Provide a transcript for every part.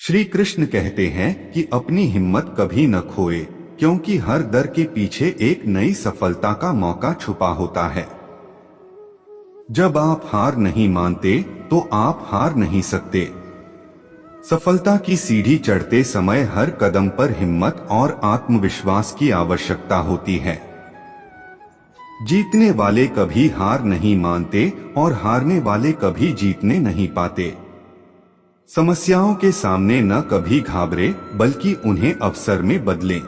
श्री कृष्ण कहते हैं कि अपनी हिम्मत कभी न खोए, क्योंकि हर डर के पीछे एक नई सफलता का मौका छुपा होता है। जब आप हार नहीं मानते तो आप हार नहीं सकते। सफलता की सीढ़ी चढ़ते समय हर कदम पर हिम्मत और आत्मविश्वास की आवश्यकता होती है। जीतने वाले कभी हार नहीं मानते और हारने वाले कभी जीतने नहीं पाते। समस्याओं के सामने न कभी घाबरे, बल्कि उन्हें अवसर में बदलें।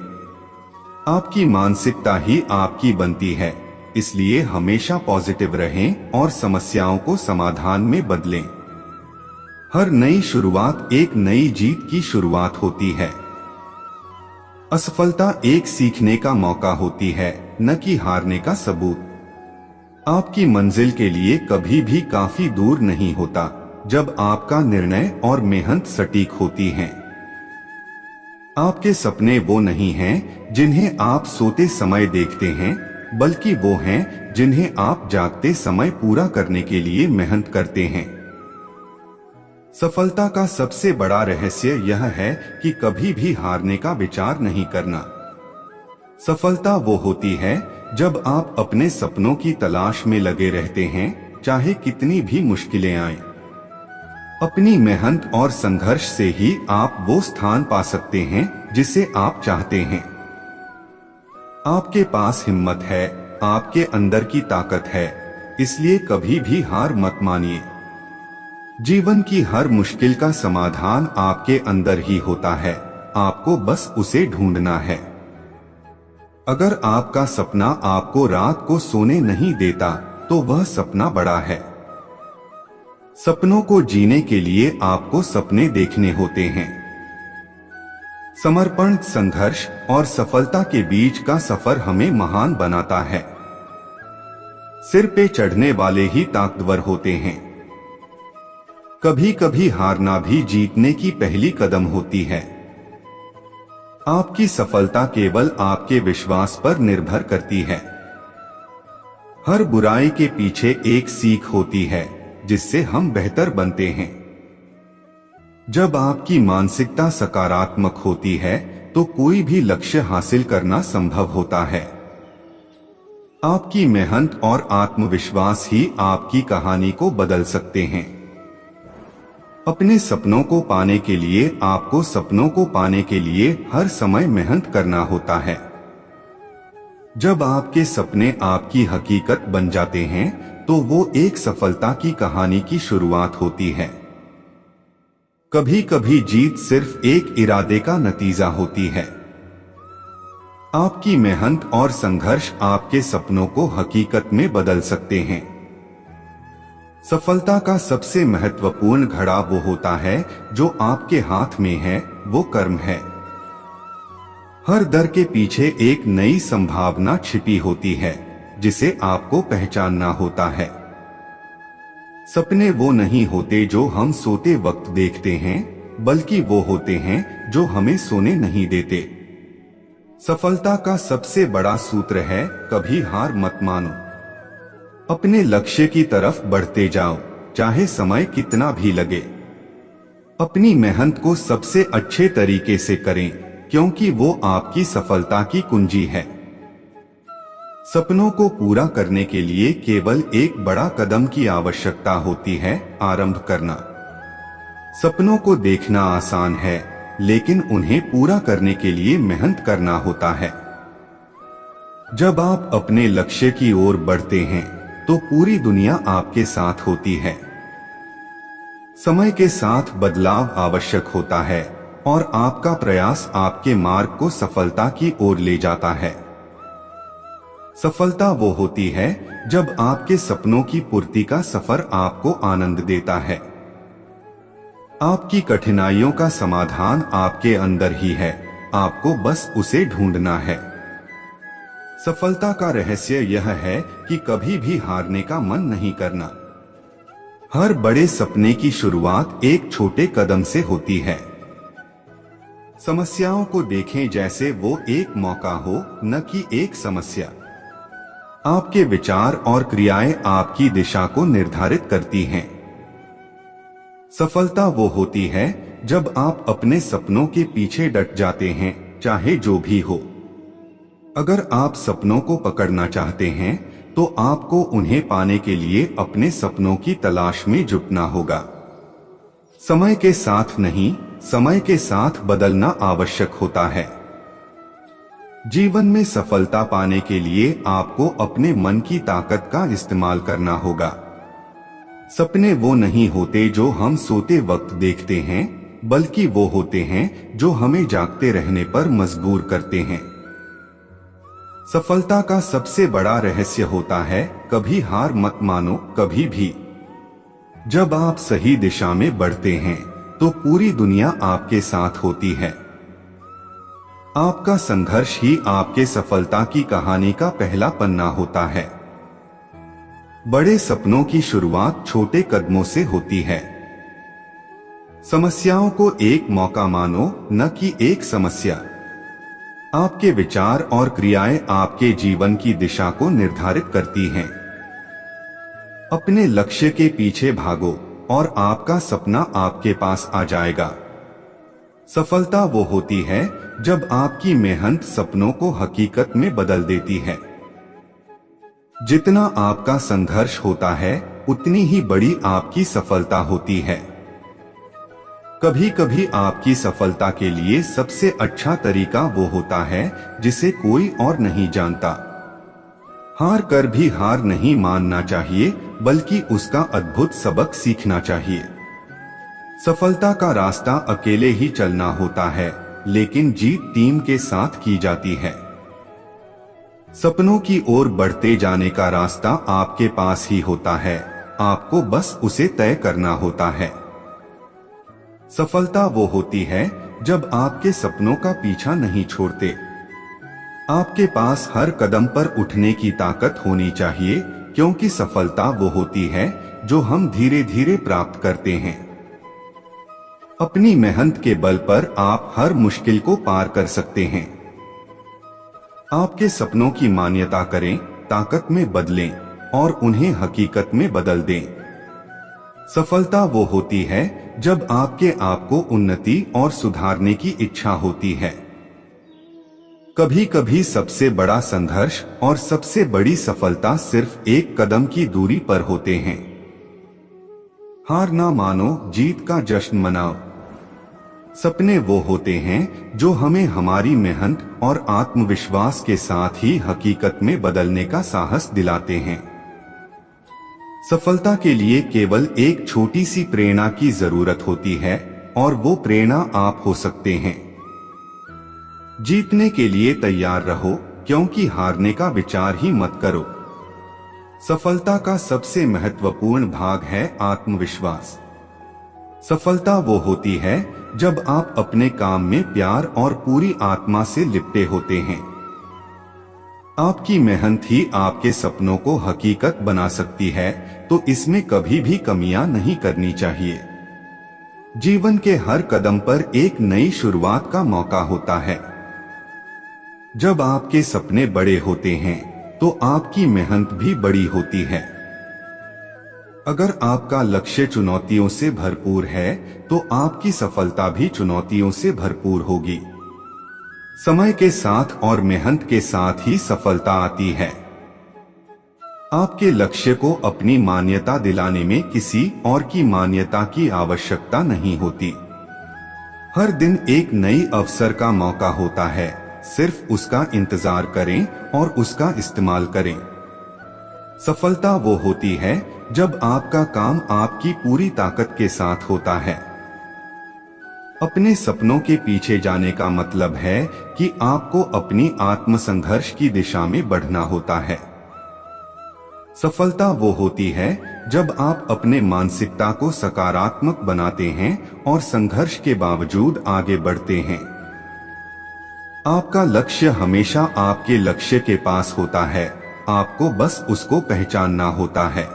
आपकी मानसिकता ही आपकी बनती है, इसलिए हमेशा पॉजिटिव रहें और समस्याओं को समाधान में बदलें। हर नई शुरुआत एक नई जीत की शुरुआत होती है। असफलता एक सीखने का मौका होती है, न कि हारने का सबूत। आपकी मंजिल के लिए कभी भी काफी दूर नहीं होता जब आपका निर्णय और मेहनत सटीक होती हैं। आपके सपने वो नहीं हैं जिन्हें आप सोते समय देखते हैं, बल्कि वो हैं जिन्हें आप जागते समय पूरा करने के लिए मेहनत करते हैं। सफलता का सबसे बड़ा रहस्य यह है कि कभी भी हारने का विचार नहीं करना। सफलता वो होती है जब आप अपने सपनों की तलाश में लगे रहते हैं, चाहे कितनी भी मुश्किलें आएं। अपनी मेहनत और संघर्ष से ही आप वो स्थान पा सकते हैं जिसे आप चाहते हैं। आपके पास हिम्मत है, आपके अंदर की ताकत है, इसलिए कभी भी हार मत मानिए। जीवन की हर मुश्किल का समाधान आपके अंदर ही होता है, आपको बस उसे ढूंढना है। अगर आपका सपना आपको रात को सोने नहीं देता, तो वह सपना बड़ा है। सपनों को जीने के लिए आपको सपने देखने होते हैं। समर्पण, संघर्ष और सफलता के बीच का सफर हमें महान बनाता है। सिर पे चढ़ने वाले ही ताकतवर होते हैं। कभी कभी हारना भी जीतने की पहली कदम होती है। आपकी सफलता केवल आपके विश्वास पर निर्भर करती है। हर बुराई के पीछे एक सीख होती है जिससे हम बेहतर बनते हैं। जब आपकी मानसिकता सकारात्मक होती है तो कोई भी लक्ष्य हासिल करना संभव होता है। आपकी मेहनत और आत्मविश्वास ही आपकी कहानी को बदल सकते हैं। अपने सपनों को पाने के लिए आपको सपनों को पाने के लिए हर समय मेहनत करना होता है। जब आपके सपने आपकी हकीकत बन जाते हैं तो वो एक सफलता की कहानी की शुरुआत होती है। कभी कभी जीत सिर्फ एक इरादे का नतीजा होती है। आपकी मेहनत और संघर्ष आपके सपनों को हकीकत में बदल सकते हैं। सफलता का सबसे महत्वपूर्ण घड़ा वो होता है जो आपके हाथ में है, वो कर्म है। हर डर के पीछे एक नई संभावना छिपी होती है जिसे आपको पहचानना होता है। सपने वो नहीं होते जो हम सोते वक्त देखते हैं, बल्कि वो होते हैं जो हमें सोने नहीं देते। सफलता का सबसे बड़ा सूत्र है, कभी हार मत मानो। अपने लक्ष्य की तरफ बढ़ते जाओ, चाहे समय कितना भी लगे। अपनी मेहनत को सबसे अच्छे तरीके से करें, क्योंकि वो आपकी सफलता की कुंजी है। सपनों को पूरा करने के लिए केवल एक बड़ा कदम की आवश्यकता होती है, आरंभ करना। सपनों को देखना आसान है, लेकिन उन्हें पूरा करने के लिए मेहनत करना होता है। जब आप अपने लक्ष्य की ओर बढ़ते हैं तो पूरी दुनिया आपके साथ होती है। समय के साथ बदलाव आवश्यक होता है और आपका प्रयास आपके मार्ग को सफलता की ओर ले जाता है। सफलता वो होती है जब आपके सपनों की पूर्ति का सफर आपको आनंद देता है। आपकी कठिनाइयों का समाधान आपके अंदर ही है, आपको बस उसे ढूंढना है। सफलता का रहस्य यह है कि कभी भी हारने का मन नहीं करना। हर बड़े सपने की शुरुआत एक छोटे कदम से होती है। समस्याओं को देखें जैसे वो एक मौका हो, न कि एक समस्या। आपके विचार और क्रियाएं आपकी दिशा को निर्धारित करती हैं। सफलता वो होती है जब आप अपने सपनों के पीछे डट जाते हैं, चाहे जो भी हो। अगर आप सपनों को पकड़ना चाहते हैं तो आपको उन्हें पाने के लिए अपने सपनों की तलाश में जुटना होगा। समय के साथ नहीं, समय के साथ बदलना आवश्यक होता है। जीवन में सफलता पाने के लिए आपको अपने मन की ताकत का इस्तेमाल करना होगा। सपने वो नहीं होते जो हम सोते वक्त देखते हैं, बल्कि वो होते हैं जो हमें जागते रहने पर मजबूर करते हैं। सफलता का सबसे बड़ा रहस्य होता है, कभी हार मत मानो, कभी भी। जब आप सही दिशा में बढ़ते हैं तो पूरी दुनिया आपके साथ होती है। आपका संघर्ष ही आपके सफलता की कहानी का पहला पन्ना होता है। बड़े सपनों की शुरुआत छोटे कदमों से होती है। समस्याओं को एक मौका मानो, न कि एक समस्या। आपके विचार और क्रियाएं आपके जीवन की दिशा को निर्धारित करती हैं। अपने लक्ष्य के पीछे भागो और आपका सपना आपके पास आ जाएगा। सफलता वो होती है जब आपकी मेहनत सपनों को हकीकत में बदल देती है। जितना आपका संघर्ष होता है, उतनी ही बड़ी आपकी सफलता होती है। कभी कभी आपकी सफलता के लिए सबसे अच्छा तरीका वो होता है जिसे कोई और नहीं जानता। हार कर भी हार नहीं मानना चाहिए, बल्कि उसका अद्भुत सबक सीखना चाहिए। सफलता का रास्ता अकेले ही चलना होता है, लेकिन जीत टीम के साथ की जाती है। सपनों की ओर बढ़ते जाने का रास्ता आपके पास ही होता है, आपको बस उसे तय करना होता है। सफलता वो होती है जब आपके सपनों का पीछा नहीं छोड़ते। आपके पास हर कदम पर उठने की ताकत होनी चाहिए, क्योंकि सफलता वो होती है जो हम धीरे धीरे प्राप्त करते हैं। अपनी मेहनत के बल पर आप हर मुश्किल को पार कर सकते हैं। आपके सपनों की मान्यता करें, ताकत में बदलें और उन्हें हकीकत में बदल दें। सफलता वो होती है जब आपके आप को उन्नति और सुधारने की इच्छा होती है। कभी कभी सबसे बड़ा संघर्ष और सबसे बड़ी सफलता सिर्फ एक कदम की दूरी पर होते हैं। हार ना मानो, जीत का जश्न मनाओ। सपने वो होते हैं जो हमें हमारी मेहनत और आत्मविश्वास के साथ ही हकीकत में बदलने का साहस दिलाते हैं। सफलता के लिए केवल एक छोटी सी प्रेरणा की जरूरत होती है, और वो प्रेरणा आप हो सकते हैं। जीतने के लिए तैयार रहो, क्योंकि हारने का विचार ही मत करो। सफलता का सबसे महत्वपूर्ण भाग है आत्मविश्वास। सफलता वो होती है जब आप अपने काम में प्यार और पूरी आत्मा से लिपटे होते हैं। आपकी मेहनत ही आपके सपनों को हकीकत बना सकती है, तो इसमें कभी भी कमियां नहीं करनी चाहिए। जीवन के हर कदम पर एक नई शुरुआत का मौका होता है। जब आपके सपने बड़े होते हैं तो आपकी मेहनत भी बड़ी होती है। अगर आपका लक्ष्य चुनौतियों से भरपूर है तो आपकी सफलता भी चुनौतियों से भरपूर होगी। समय के साथ और मेहनत के साथ ही सफलता आती है। आपके लक्ष्य को अपनी मान्यता दिलाने में किसी और की मान्यता की आवश्यकता नहीं होती। हर दिन एक नई अवसर का मौका होता है, सिर्फ उसका इंतजार करें और उसका इस्तेमाल करें। सफलता वो होती है जब आपका काम आपकी पूरी ताकत के साथ होता है। अपने सपनों के पीछे जाने का मतलब है कि आपको अपनी आत्म संघर्ष की दिशा में बढ़ना होता है। सफलता वो होती है जब आप अपने मानसिकता को सकारात्मक बनाते हैं और संघर्ष के बावजूद आगे बढ़ते हैं। आपका लक्ष्य हमेशा आपके लक्ष्य के पास होता है, आपको बस उसको पहचानना होता है।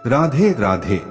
राधे राधे।